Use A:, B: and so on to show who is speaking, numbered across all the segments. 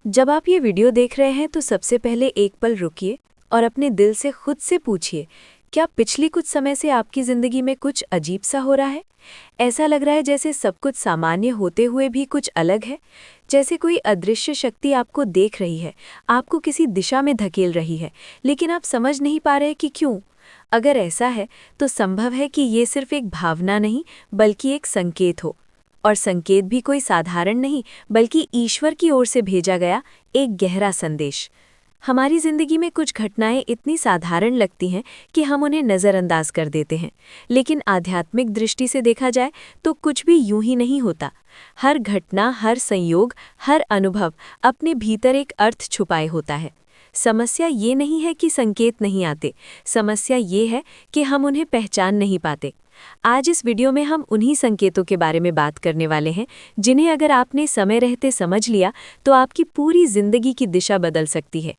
A: जब आप ये वीडियो देख रहे हैं तो सबसे पहले एक पल रुकिए और अपने दिल से खुद से पूछिए, क्या पिछली कुछ समय से आपकी ज़िंदगी में कुछ अजीब सा हो रहा है? ऐसा लग रहा है जैसे सब कुछ सामान्य होते हुए भी कुछ अलग है, जैसे कोई अदृश्य शक्ति आपको देख रही है, आपको किसी दिशा में धकेल रही है, लेकिन आप समझ नहीं पा रहे कि क्यों? अगर ऐसा है तो संभव है कि ये सिर्फ एक भावना नहीं बल्कि एक संकेत हो। और संकेत भी कोई साधारण नहीं बल्कि ईश्वर की ओर से भेजा गया एक गहरा संदेश। हमारी जिंदगी में कुछ घटनाएं इतनी साधारण लगती हैं कि हम उन्हें नज़रअंदाज कर देते हैं, लेकिन आध्यात्मिक दृष्टि से देखा जाए तो कुछ भी यूं ही नहीं होता। हर घटना, हर संयोग, हर अनुभव अपने भीतर एक अर्थ छुपाए होता है। समस्या ये नहीं है कि संकेत नहीं आते, समस्या ये है कि हम उन्हें पहचान नहीं पाते। आज इस वीडियो में हम उन्हीं संकेतों के बारे में बात करने वाले हैं जिन्हें अगर आपने समय रहते समझ लिया तो आपकी पूरी जिंदगी की दिशा बदल सकती है।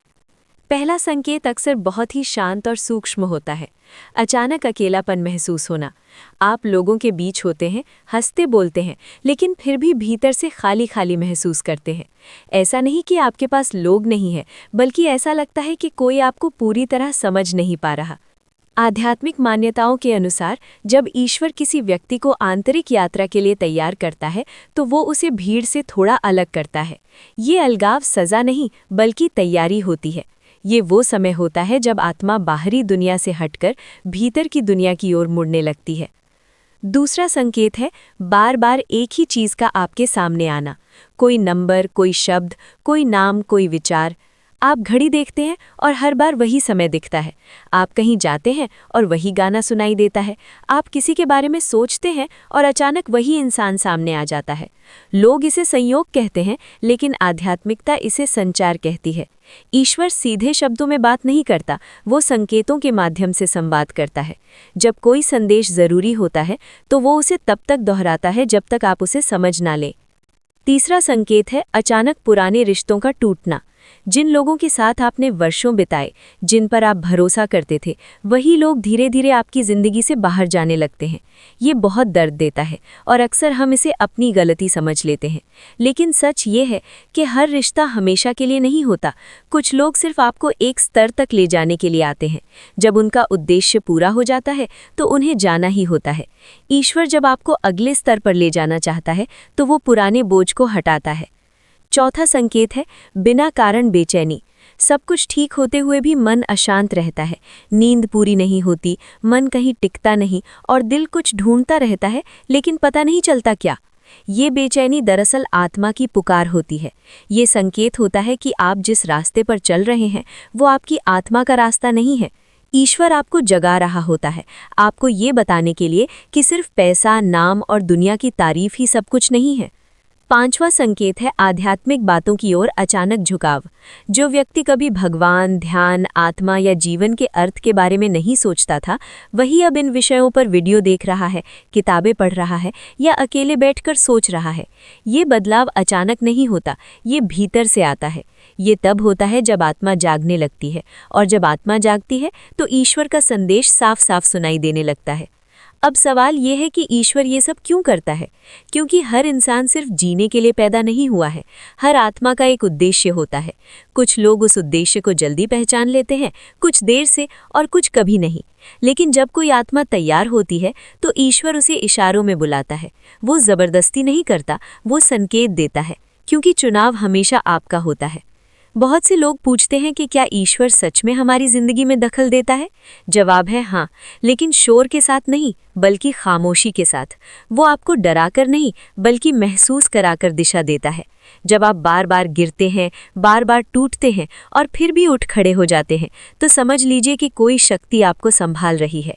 A: पहला संकेत अक्सर बहुत ही शांत और सूक्ष्म होता है। अचानक अकेलापन महसूस होना। आप लोगों के बीच होते हैं, हंसते बोलते हैं, लेकिन फिर भी भीतर से खाली खाली महसूस करते हैं। ऐसा नहीं कि आपके पास लोग नहीं है, बल्कि ऐसा लगता है कि कोई आपको पूरी तरह समझ नहीं पा रहा। आध्यात्मिक मान्यताओं के अनुसार जब ईश्वर किसी व्यक्ति को आंतरिक यात्रा के लिए तैयार करता है तो वो उसे भीड़ से थोड़ा अलग करता है। ये अलगाव सज़ा नहीं बल्कि तैयारी होती है। ये वो समय होता है जब आत्मा बाहरी दुनिया से हटकर भीतर की दुनिया की ओर मुड़ने लगती है। दूसरा संकेत है बार बार एक ही चीज़ का आपके सामने आना। कोई नंबर, कोई शब्द, कोई नाम, कोई विचार। आप घड़ी देखते हैं और हर बार वही समय दिखता है। आप कहीं जाते हैं और वही गाना सुनाई देता है। आप किसी के बारे में सोचते हैं और अचानक वही इंसान सामने आ जाता है। लोग इसे संयोग कहते हैं, लेकिन आध्यात्मिकता इसे संचार कहती है। ईश्वर सीधे शब्दों में बात नहीं करता, वो संकेतों के माध्यम से संवाद करता है। जब कोई संदेश ज़रूरी होता है तो वो उसे तब तक दोहराता है जब तक आप उसे समझ ना लें। तीसरा संकेत है अचानक पुराने रिश्तों का टूटना। जिन लोगों के साथ आपने वर्षों बिताए, जिन पर आप भरोसा करते थे, वही लोग धीरे धीरे आपकी ज़िंदगी से बाहर जाने लगते हैं। ये बहुत दर्द देता है और अक्सर हम इसे अपनी गलती समझ लेते हैं। लेकिन सच ये है कि हर रिश्ता हमेशा के लिए नहीं होता। कुछ लोग सिर्फ आपको एक स्तर तक ले जाने के लिए आते हैं। जब उनका उद्देश्य पूरा हो जाता है तो उन्हें जाना ही होता है। ईश्वर जब आपको अगले स्तर पर ले जाना चाहता है तो वो पुराने बोझ को हटाता है। चौथा संकेत है बिना कारण बेचैनी। सब कुछ ठीक होते हुए भी मन अशांत रहता है। नींद पूरी नहीं होती, मन कहीं टिकता नहीं और दिल कुछ ढूंढता रहता है, लेकिन पता नहीं चलता क्या। ये बेचैनी दरअसल आत्मा की पुकार होती है। ये संकेत होता है कि आप जिस रास्ते पर चल रहे हैं वो आपकी आत्मा का रास्ता नहीं है। ईश्वर आपको जगा रहा होता है, आपको ये बताने के लिए कि सिर्फ पैसा, नाम और दुनिया की तारीफ ही सब कुछ नहीं है। पांचवा संकेत है आध्यात्मिक बातों की ओर अचानक झुकाव। जो व्यक्ति कभी भगवान, ध्यान, आत्मा या जीवन के अर्थ के बारे में नहीं सोचता था, वही अब इन विषयों पर वीडियो देख रहा है, किताबें पढ़ रहा है या अकेले बैठकर सोच रहा है। ये बदलाव अचानक नहीं होता, ये भीतर से आता है। ये तब होता है जब आत्मा जागने लगती है, और जब आत्मा जागती है तो ईश्वर का संदेश साफ साफ सुनाई देने लगता है। अब सवाल ये है कि ईश्वर ये सब क्यों करता है? क्योंकि हर इंसान सिर्फ जीने के लिए पैदा नहीं हुआ है। हर आत्मा का एक उद्देश्य होता है। कुछ लोग उस उद्देश्य को जल्दी पहचान लेते हैं, कुछ देर से और कुछ कभी नहीं। लेकिन जब कोई आत्मा तैयार होती है तो ईश्वर उसे इशारों में बुलाता है। वो ज़बरदस्ती नहीं करता, वो संकेत देता है, क्योंकि चुनाव हमेशा आपका होता है। बहुत से लोग पूछते हैं कि क्या ईश्वर सच में हमारी ज़िंदगी में दखल देता है? जवाब है हाँ, लेकिन शोर के साथ नहीं, बल्कि खामोशी के साथ। वो आपको डराकर नहीं, बल्कि महसूस कराकर दिशा देता है। जब आप बार बार गिरते हैं, बार बार टूटते हैं और फिर भी उठ खड़े हो जाते हैं, तो समझ लीजिए कि कोई शक्ति आपको संभाल रही है।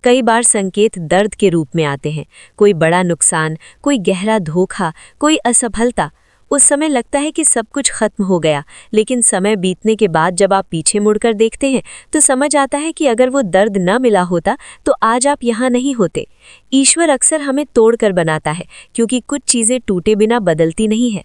A: कई बार संकेत दर्द के रूप में आते हैं। कोई बड़ा नुकसान, कोई गहरा धोखा, कोई असफलता। उस समय लगता है कि सब कुछ खत्म हो गया, लेकिन समय बीतने के बाद जब आप पीछे मुड़कर देखते हैं तो समझ आता है कि अगर वो दर्द न मिला होता तो आज आप यहाँ नहीं होते। ईश्वर अक्सर हमें तोड़कर बनाता है, क्योंकि कुछ चीज़ें टूटे बिना बदलती नहीं है।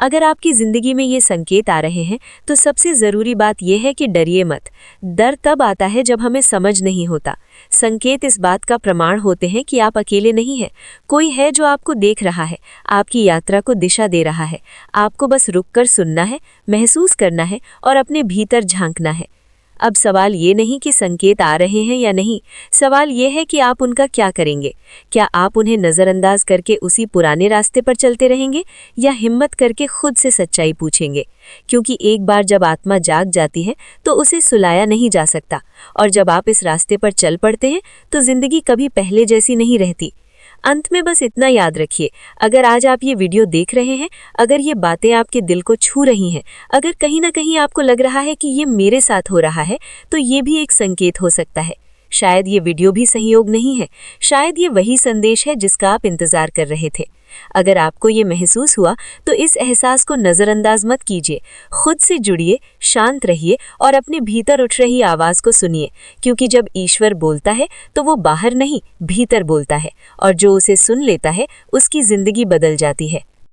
A: अगर आपकी जिंदगी में ये संकेत आ रहे हैं तो सबसे ज़रूरी बात यह है कि डरिए मत। डर तब आता है जब हमें समझ नहीं होता। संकेत इस बात का प्रमाण होते हैं कि आप अकेले नहीं हैं। कोई है जो आपको देख रहा है, आपकी यात्रा को दिशा दे रहा है। आपको बस रुककर सुनना है, महसूस करना है और अपने भीतर झांकना है। अब सवाल ये नहीं कि संकेत आ रहे हैं या नहीं, सवाल ये है कि आप उनका क्या करेंगे। क्या आप उन्हें नज़रअंदाज करके उसी पुराने रास्ते पर चलते रहेंगे या हिम्मत करके खुद से सच्चाई पूछेंगे? क्योंकि एक बार जब आत्मा जाग जाती है तो उसे सुलाया नहीं जा सकता, और जब आप इस रास्ते पर चल पड़ते हैं तो जिंदगी कभी पहले जैसी नहीं रहती। अंत में बस इतना याद रखिए, अगर आज आप ये वीडियो देख रहे हैं, अगर ये बातें आपके दिल को छू रही हैं, अगर कहीं ना कहीं आपको लग रहा है कि ये मेरे साथ हो रहा है, तो ये भी एक संकेत हो सकता है। शायद ये वीडियो भी संयोग नहीं है, शायद ये वही संदेश है जिसका आप इंतजार कर रहे थे। अगर आपको ये महसूस हुआ तो इस एहसास को नज़रअंदाज मत कीजिए। खुद से जुड़िए, शांत रहिए और अपने भीतर उठ रही आवाज़ को सुनिए, क्योंकि जब ईश्वर बोलता है तो वो बाहर नहीं, भीतर बोलता है, और जो उसे सुन लेता है उसकी ज़िंदगी बदल जाती है।